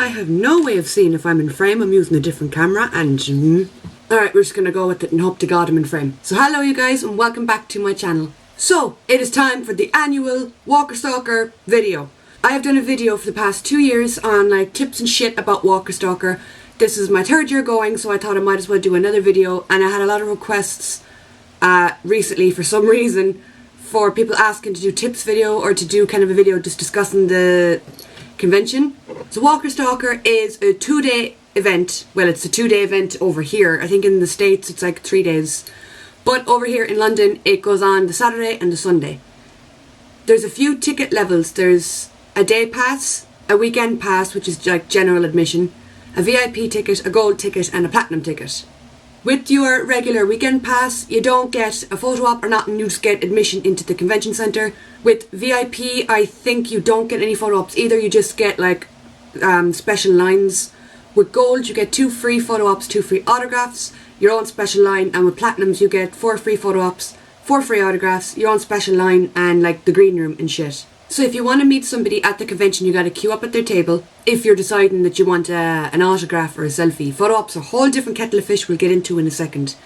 I have no way of seeing if I'm in frame. I'm using a different camera and... Alright, we're just going to go with it and hope to God I'm in frame. So hello you guys and welcome back to my channel. So, it is time for the annual Walker Stalker video. I have done a video for the past 2 years on like tips and shit about Walker Stalker. This is my 3rd year going, so I thought I might as well do another video, and I had a lot of requests recently for some reason for people asking to do tips video or to do kind of a video just discussing the convention. So Walker Stalker is a 2-day event. Well, it's a 2-day event over here. I think in the States it's like 3 days. But over here in London it goes on the Saturday and the Sunday. There's a few ticket levels. There's a day pass, a weekend pass, which is like general admission, a VIP ticket, a gold ticket and a platinum ticket. With your regular weekend pass, you don't get a photo op or nothing, you just get admission into the convention centre. With VIP, I think you don't get any photo ops either, you just get like special lines. With gold, you get 2 free photo ops, 2 free autographs, your own special line, and with platinums, you get 4 free photo ops, 4 free autographs, your own special line, and like the green room and shit. So if you want to meet somebody at the convention, you got to queue up at their table if you're deciding that you want an autograph or a selfie. Photo ops are a whole different kettle of fish we'll get into in a second.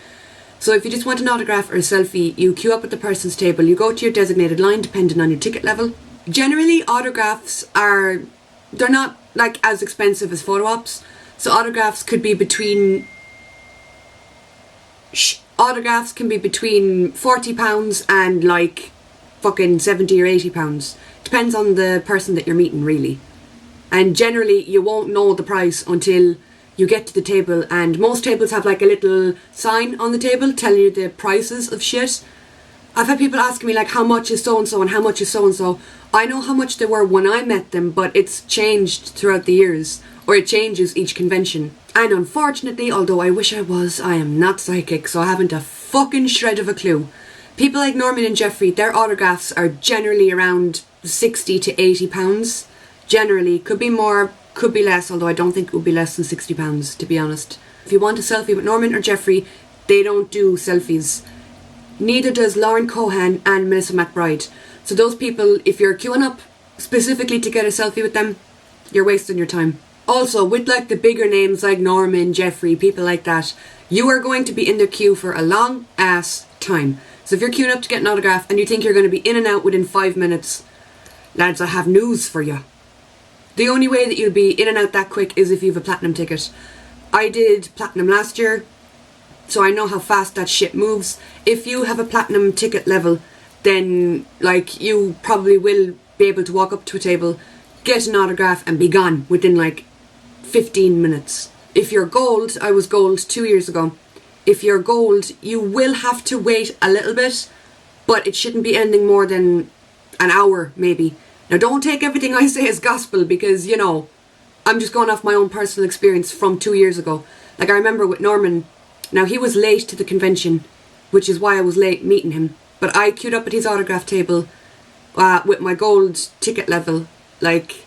So if you just want an autograph or a selfie, you queue up at the person's table, you go to your designated line depending on your ticket level. Generally autographs they're not like as expensive as photo ops. So autographs could be between... Autographs can be between £40 and like fucking £70 or £80. Depends on the person that you're meeting, really. And generally you won't know the price until you get to the table, and most tables have like a little sign on the table telling you the prices of shit. I've had people asking me like, how much is so and so and how much is so and so. I know how much they were when I met them, but it's changed throughout the years, or it changes each convention. And unfortunately, although I wish I was, I am not psychic, so I haven't a fucking shred of a clue. People like Norman and Jeffrey, their autographs are generally around £60 to £80. Generally, could be more, could be less, although I don't think it would be less than £60, to be honest. If you want a selfie with Norman or Jeffrey, they don't do selfies. Neither does Lauren Cohan and Melissa McBride. So those people, if you're queuing up specifically to get a selfie with them, you're wasting your time. Also, with like the bigger names like Norman, Jeffrey, people like that, you are going to be in the queue for a long ass time. So if you're queuing up to get an autograph and you think you're going to be in and out within 5 minutes, lads, I have news for you. The only way that you'll be in and out that quick is if you have a platinum ticket. I did platinum last year, so I know how fast that shit moves. If you have a platinum ticket level, then like you probably will be able to walk up to a table, get an autograph and be gone within like 15 minutes. If you're gold, I was gold 2 years ago. If you're gold, you will have to wait a little bit, but it shouldn't be anything more than an hour maybe. Now don't take everything I say as gospel, because you know, I'm just going off my own personal experience from 2 years ago. Like I remember with Norman, now he was late to the convention, which is why I was late meeting him, but I queued up at his autograph table with my gold ticket level, like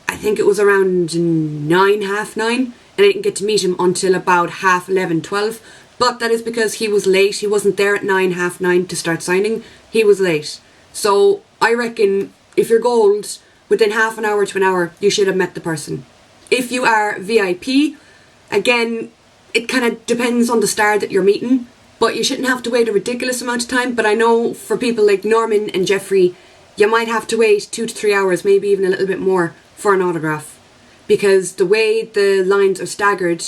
I think it was around 9, half 9, and I didn't get to meet him until about half 11, 12. But that is because he was late. He wasn't there at 9, half 9 to start signing. He was late. So I reckon if you're gold, within half an hour to an hour, you should have met the person. If you are VIP, again, it kind of depends on the star that you're meeting, but you shouldn't have to wait a ridiculous amount of time. But I know for people like Norman and Jeffrey, you might have to wait 2 to 3 hours, maybe even a little bit more, for an autograph. Because the way the lines are staggered,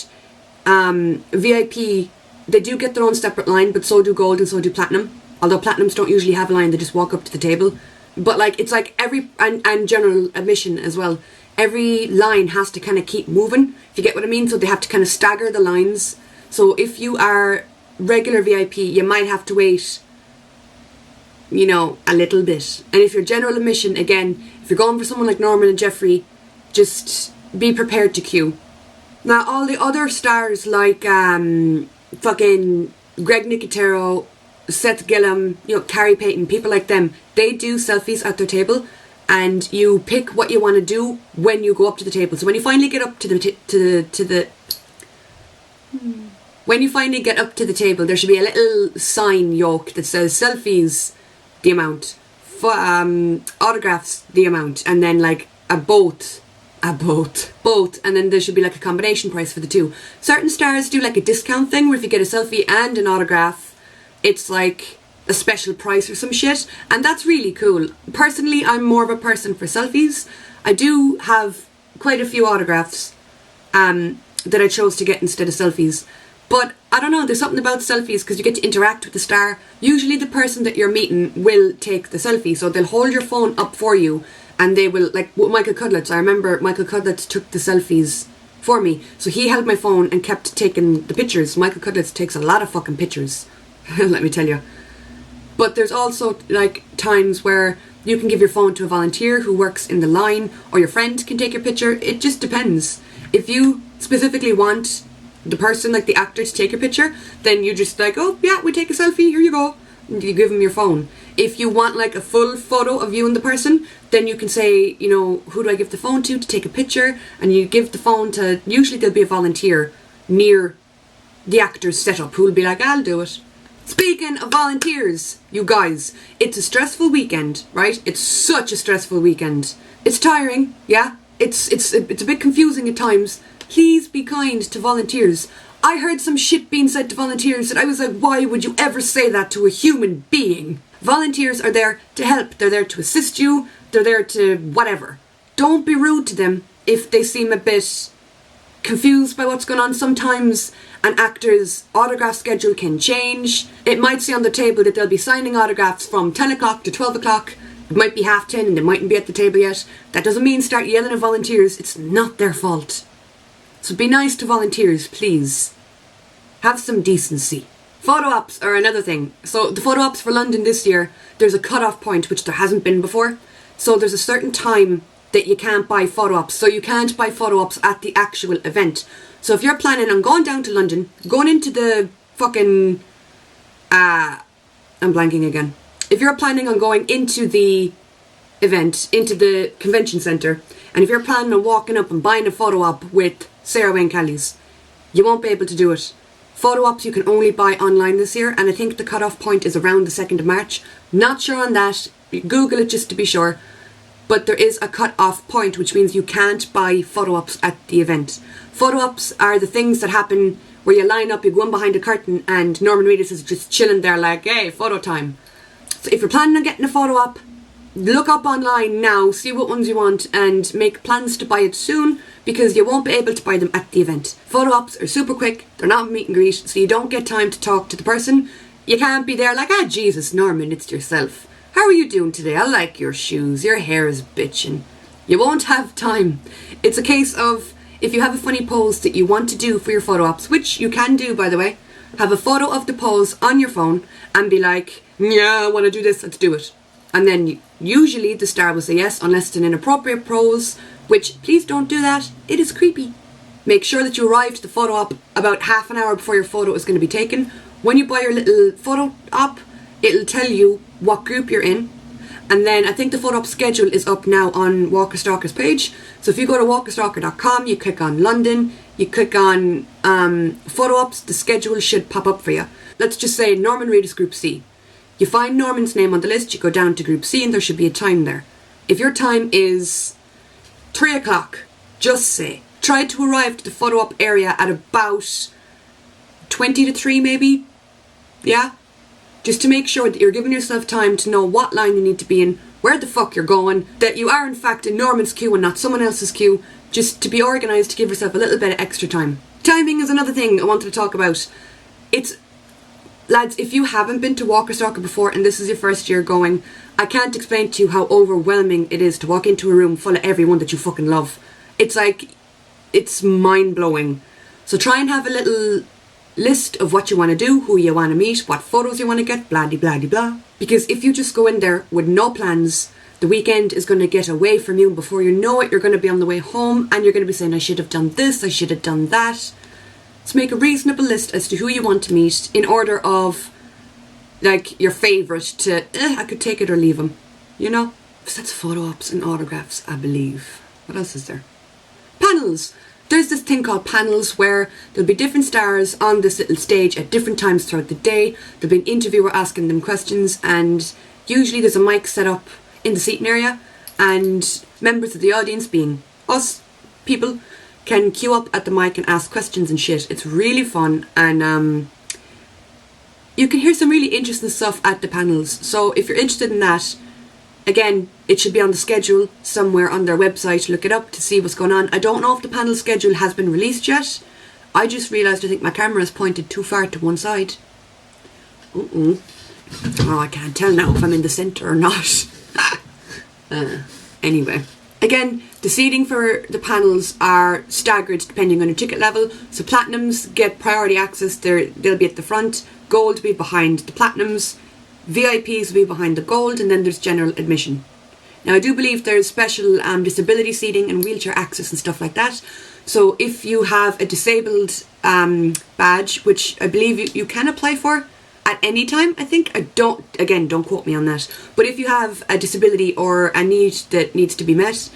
VIP, they do get their own separate line, but so do gold and so do platinum. Although platinums don't usually have a line, they just walk up to the table. But like, it's like and general admission as well. Every line has to kind of keep moving, if you get what I mean. So they have to kind of stagger the lines. So if you are regular VIP, you might have to wait, you know, a little bit. And if you're general admission, again, if you're going for someone like Norman and Jeffrey, just be prepared to queue. Now all the other stars like fucking Greg Nicotero, Seth Gillum, you know, Carrie Payton, people like them, they do selfies at their table, and you pick what you want to do when you go up to the table. So when you finally get up to the when you finally get up to the table, there should be a little sign yoke that says selfies the amount, autographs the amount, and then like a boat Both, and then there should be like a combination price for the two. Certain stars do like a discount thing where if you get a selfie and an autograph, it's like a special price or some shit, and that's really cool. Personally, I'm more of a person for selfies. I do have quite a few autographs that I chose to get instead of selfies. But I don't know, there's something about selfies because you get to interact with the star. Usually the person that you're meeting will take the selfie, so they'll hold your phone up for you and they will, like with Michael Cudlitz, I remember Michael Cudlitz took the selfies for me. So he held my phone and kept taking the pictures. Michael Cudlitz takes a lot of fucking pictures, let me tell you. But there's also like times where you can give your phone to a volunteer who works in the line, or your friend can take your picture. It just depends. If you specifically want the person, like the actor, to take your picture, then you just like, oh yeah, we take a selfie, here you go. And you give them your phone. If you want like a full photo of you and the person, then you can say, you know, who do I give the phone to take a picture? And you give the phone to, usually there'll be a volunteer near the actor's setup who'll be like, I'll do it. Speaking of volunteers, you guys, it's a stressful weekend, right? It's such a stressful weekend. It's tiring, yeah? It's a bit confusing at times. Please be kind to volunteers. I heard some shit being said to volunteers and I was like, why would you ever say that to a human being? Volunteers are there to help. They're there to assist you. They're there to whatever. Don't be rude to them if they seem a bit confused by what's going on. Sometimes an actor's autograph schedule can change. It might say on the table that they'll be signing autographs from 10 o'clock to 12 o'clock. It might be 10:30 and they mightn't be at the table yet. That doesn't mean start yelling at volunteers. It's not their fault. So be nice to volunteers, please. Have some decency. Photo ops are another thing. So the photo ops for London this year, there's a cut-off point, which there hasn't been before. So there's a certain time that you can't buy photo ops. So you can't buy photo ops at the actual event. So if you're planning on going down to London, going into the fucking... I'm blanking again. If you're planning on going into the event, into the convention centre, and if you're planning on walking up and buying a photo op with Sarah Wayne Kelly's, you won't be able to do it. Photo ops you can only buy online this year, and I think the cut-off point is around the 2nd of March. Not sure on that. Google it just to be sure. But there is a cut-off point, which means you can't buy photo ops at the event. Photo ops are the things that happen where you line up, you go in behind a curtain, and Norman Reedus is just chilling there like, hey, photo time. So if you're planning on getting a photo op, look up online now, see what ones you want, and make plans to buy it soon, because you won't be able to buy them at the event. Photo ops are super quick, they're not meet and greet, so you don't get time to talk to the person. You can't be there like, Jesus, Norman, it's yourself. How are you doing today? I like your shoes, your hair is bitching. You won't have time. It's a case of, if you have a funny pose that you want to do for your photo ops, which you can do, by the way, have a photo of the pose on your phone and be like, yeah, I want to do this, let's do it. And then usually the star will say yes, unless it's an inappropriate pose, which please don't do that, it is creepy. Make sure that you arrive to the photo op about half an hour before your photo is going to be taken. When you buy your little photo op, it'll tell you what group you're in. And then I think the photo op schedule is up now on Walker Stalker's page. So if you go to walkerstalker.com, you click on London, you click on photo ops, the schedule should pop up for you. Let's just say Norman Reedus Group C. You find Norman's name on the list, you go down to Group C and there should be a time there. If your time is 3 o'clock, just say, try to arrive to the photo op area at about 20 to 3 maybe, yeah? Just to make sure that you're giving yourself time to know what line you need to be in, where the fuck you're going, that you are in fact in Norman's queue and not someone else's queue, just to be organised, to give yourself a little bit of extra time. Timing is another thing I wanted to talk about. Lads, if you haven't been to Walker Stalker before and this is your first year going, I can't explain to you how overwhelming it is to walk into a room full of everyone that you fucking love. It's like, it's mind-blowing. So try and have a little list of what you want to do, who you want to meet, what photos you want to get, blah de blah de blah. Because if you just go in there with no plans, the weekend is going to get away from you. Before you know it, you're going to be on the way home and you're going to be saying, I should have done this, I should have done that. So make a reasonable list as to who you want to meet in order of, like, your favourite to, I could take it or leave them, you know? So that's photo ops and autographs, I believe. What else is there? Panels! There's this thing called panels where there'll be different stars on this little stage at different times throughout the day. There'll be an interviewer asking them questions and usually there's a mic set up in the seating area and members of the audience, being us, people can queue up at the mic and ask questions and shit. It's really fun, and you can hear some really interesting stuff at the panels. So if you're interested in that, again, it should be on the schedule somewhere on their website. Look it up to see what's going on. I don't know if the panel schedule has been released yet. I just realised I think my camera is pointed too far to one side. Oh, I can't tell now if I'm in the centre or not. Anyway, again, the seating for the panels are staggered depending on your ticket level. So platinums get priority access, they'll be at the front. Gold will be behind the platinums. VIPs will be behind the gold, and then there's general admission. Now, I do believe there's special disability seating and wheelchair access and stuff like that. So if you have a disabled badge, which I believe you can apply for at any time, I think. Don't quote me on that. But if you have a disability or a need that needs to be met,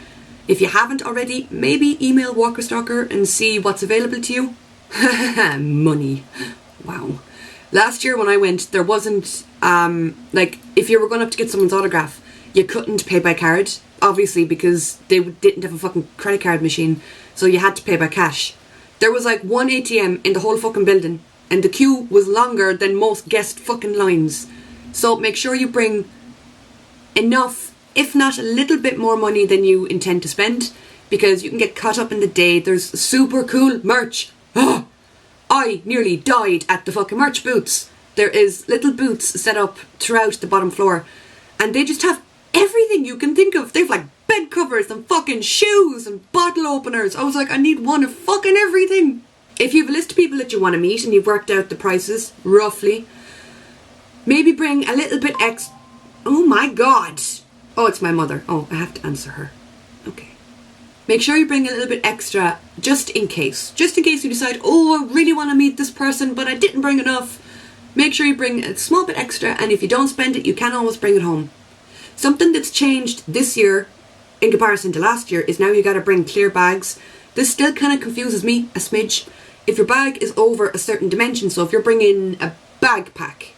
if you haven't already, maybe email Walker Stalker and see what's available to you. Money. Wow. Last year when I went, there wasn't, if you were going up to get someone's autograph, you couldn't pay by card, obviously, because they didn't have a fucking credit card machine, so you had to pay by cash. There was like one ATM in the whole fucking building, and the queue was longer than most guest fucking lines. So make sure you bring enough, if not a little bit more money than you intend to spend, because you can get caught up in the day. There's super cool merch. I nearly died at the fucking merch booths. There is little booths set up throughout the bottom floor, and they just have everything you can think of. They've like bed covers and fucking shoes and bottle openers. I was like, I need one of fucking everything. If you have a list of people that you want to meet and you've worked out the prices roughly, maybe bring a little bit Oh my god. Oh, it's my mother. Oh, I have to answer her. Okay. Make sure you bring a little bit extra just in case. Just in case you decide, oh, I really want to meet this person, but I didn't bring enough. Make sure you bring a small bit extra, and if you don't spend it, you can always bring it home. Something that's changed this year in comparison to last year is now you got to bring clear bags. This still kind of confuses me a smidge. If your bag is over a certain dimension, so if you're bringing a backpack,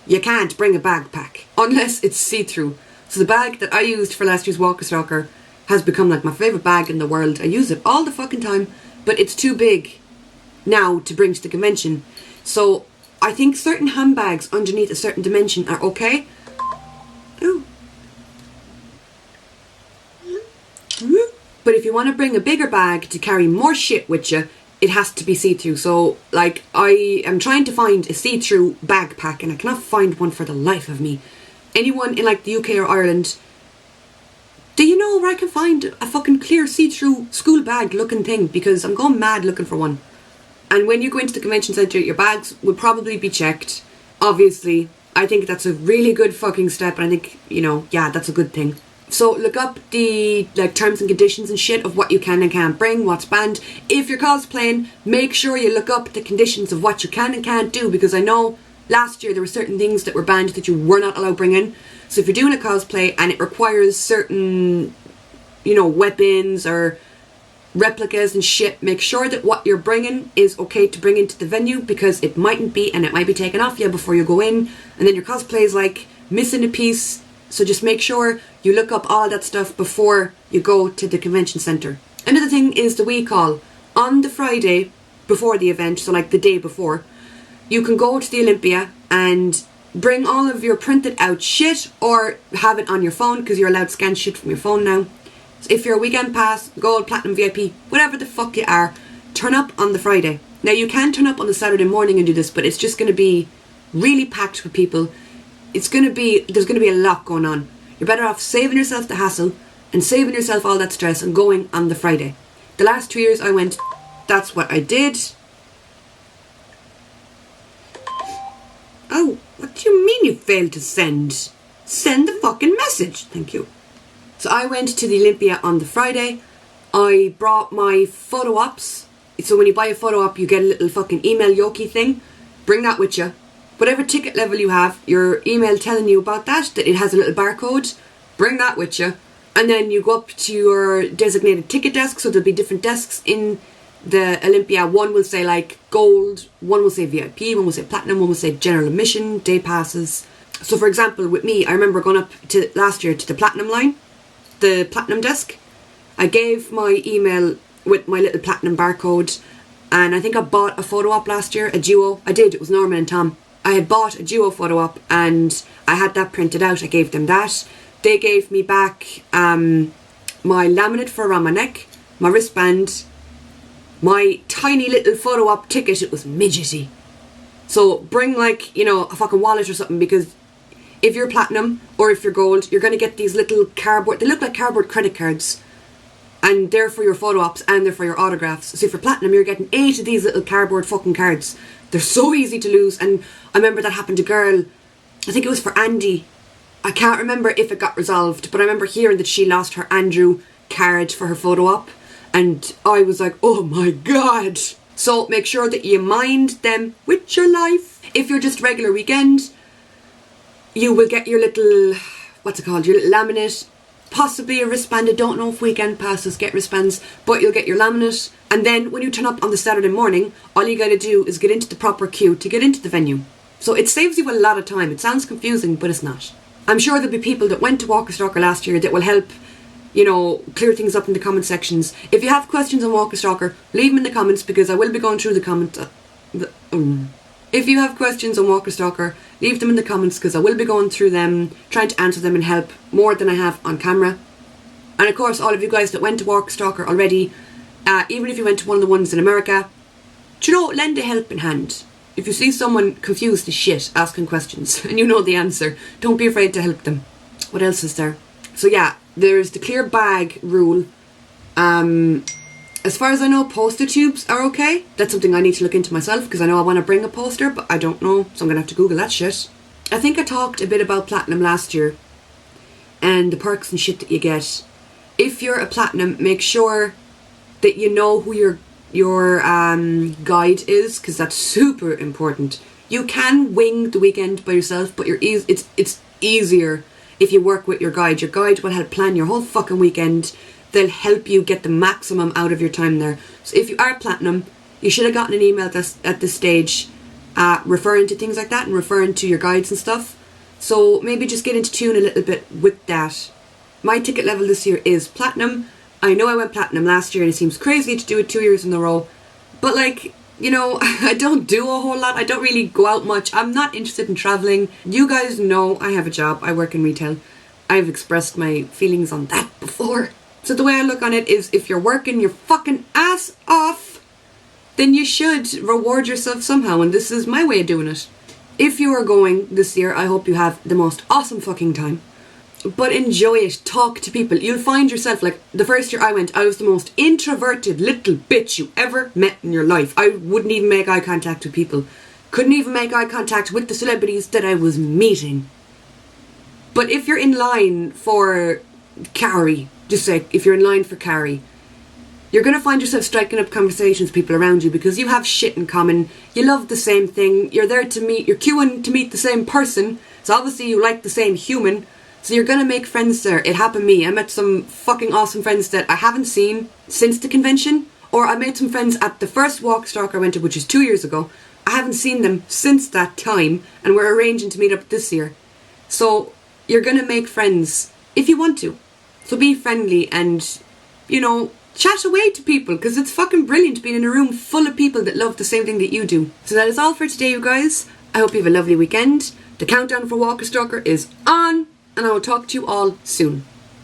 you can't bring a backpack unless it's see-through. So the bag that I used for last year's Walker Stalker has become like my favourite bag in the world. I use it all the fucking time, but it's too big now to bring to the convention. So I think certain handbags underneath a certain dimension are okay. Oh. But if you want to bring a bigger bag to carry more shit with you, it has to be see-through. So, like, I am trying to find a see-through backpack, and I cannot find one for the life of me. Anyone in, like, the UK or Ireland, do you know where I can find a fucking clear see-through school bag looking thing? Because I'm going mad looking for one. And when you go into the convention centre, your bags will probably be checked. Obviously, I think that's a really good fucking step, and I think, yeah, that's a good thing. So look up the terms and conditions and shit of what you can and can't bring, what's banned. If you're cosplaying, make sure you look up the conditions of what you can and can't do, because I know last year there were certain things that were banned that you were not allowed to bring in. So if you're doing a cosplay and it requires certain, weapons or replicas and shit, make sure that what you're bringing is okay to bring into the venue, because it mightn't be, and it might be taken off you before you go in, and then your cosplay is like missing a piece. So just make sure you look up all that stuff before you go to the convention centre. Another thing is the wee call. On the Friday before the event, so like the day before, you can go to the Olympia and bring all of your printed out shit, or have it on your phone, because you're allowed to scan shit from your phone now. So if you're a weekend pass, gold, platinum, VIP, whatever the fuck you are, turn up on the Friday. Now you can turn up on the Saturday morning and do this, but it's just going to be really packed with people. There's going to be a lot going on. You're better off saving yourself the hassle and saving yourself all that stress and going on the Friday. The last 2 years I went, that's what I did. Oh, what do you mean you failed to send? Send the fucking message. Thank you. So I went to the Olympia on the Friday. I brought my photo ops. So when you buy a photo op, you get a little fucking email yoki thing. Bring that with you. Whatever ticket level you have, your email telling you about that it has a little barcode, bring that with you. And then you go up to your designated ticket desk, so there'll be different desks in the Olympia. One will say like gold, one will say VIP, one will say platinum, one will say general admission, day passes. So for example, with me, I remember going up to last year to the platinum line, the platinum desk, I gave my email with my little platinum barcode, and I think I bought a photo op last year, a duo. I did, it was Norman and Tom. I had bought a duo photo op and I had that printed out. I gave them that. They gave me back my laminate for around my neck, my wristband, my tiny little photo op ticket. It was midgety. So bring like, you know, a fucking wallet or something, because if you're platinum or if you're gold, you're going to get these little cardboard, they look like cardboard credit cards, and they're for your photo ops and they're for your autographs. So if you're platinum, you're getting 8 of these little cardboard fucking cards. They're so easy to lose, and I remember that happened to a girl, I think it was for Andy. I can't remember if it got resolved, but I remember hearing that she lost her Andrew card for her photo op, and I was like, oh my god. So make sure that you mind them with your life. If you're just regular weekend, you will get your little, what's it called, your little laminate, possibly a wristband. I don't know if weekend passes get wristbands, but you'll get your laminate. And then when you turn up on the Saturday morning, all you gotta do is get into the proper queue to get into the venue. So it saves you a lot of time. It sounds confusing, but it's not. I'm sure there'll be people that went to Walker Stalker last year that will help, you know, clear things up in the comment sections. If you have questions on Walker Stalker, leave them in the comments, because I will be going through the comments. If you have questions on Walker Stalker, leave them in the comments, because I will be going through them, trying to answer them and help more than I have on camera. And of course, all of you guys that went to Walker Stalker already, even if you went to one of the ones in America, you know, lend a helping hand. If you see someone confused as shit asking questions and you know the answer, don't be afraid to help them. What else is there? So yeah, there's the clear bag rule. As far as I know, poster tubes are okay. That's something I need to look into myself, because I know I want to bring a poster, but I don't know, so I'm going to have to Google that shit. I think I talked a bit about platinum last year and the perks and shit that you get. If you're a platinum, make sure that you know who your guide is, because that's super important. You can wing the weekend by yourself, but it's easier if you work with your guide. Your guide will help plan your whole fucking weekend. They'll help you get the maximum out of your time there. So if you are platinum, you should have gotten an email at this stage referring to things like that and referring to your guides and stuff. So maybe just get into tune a little bit with that. My ticket level this year is platinum. I know I went platinum last year and it seems crazy to do it 2 years in a row, but like, you know, I don't do a whole lot. I don't really go out much. I'm not interested in traveling. You guys know I have a job. I work in retail. I've expressed my feelings on that before. So the way I look on it is, if you're working your fucking ass off, then you should reward yourself somehow, and this is my way of doing it. If you are going this year, I hope you have the most awesome fucking time. But enjoy it. Talk to people. You'll find yourself, like the first year I went, I was the most introverted little bitch you ever met in your life. I wouldn't even make eye contact with people. Couldn't even make eye contact with the celebrities that I was meeting. But if you're in line for Carrie, just say, if you're in line for Carrie, you're going to find yourself striking up conversations with people around you, because you have shit in common. You love the same thing. You're there to meet, you're queuing to meet the same person. So obviously you like the same human. So you're going to make friends there. It happened to me. I met some fucking awesome friends that I haven't seen since the convention. Or I made some friends at the first Walk Stalker I went to, which is 2 years ago. I haven't seen them since that time, and we're arranging to meet up this year. So you're going to make friends if you want to. So be friendly and, you know, chat away to people, because it's fucking brilliant being in a room full of people that love the same thing that you do. So that is all for today, you guys. I hope you have a lovely weekend. The countdown for Walker Stalker is on, and I will talk to you all soon.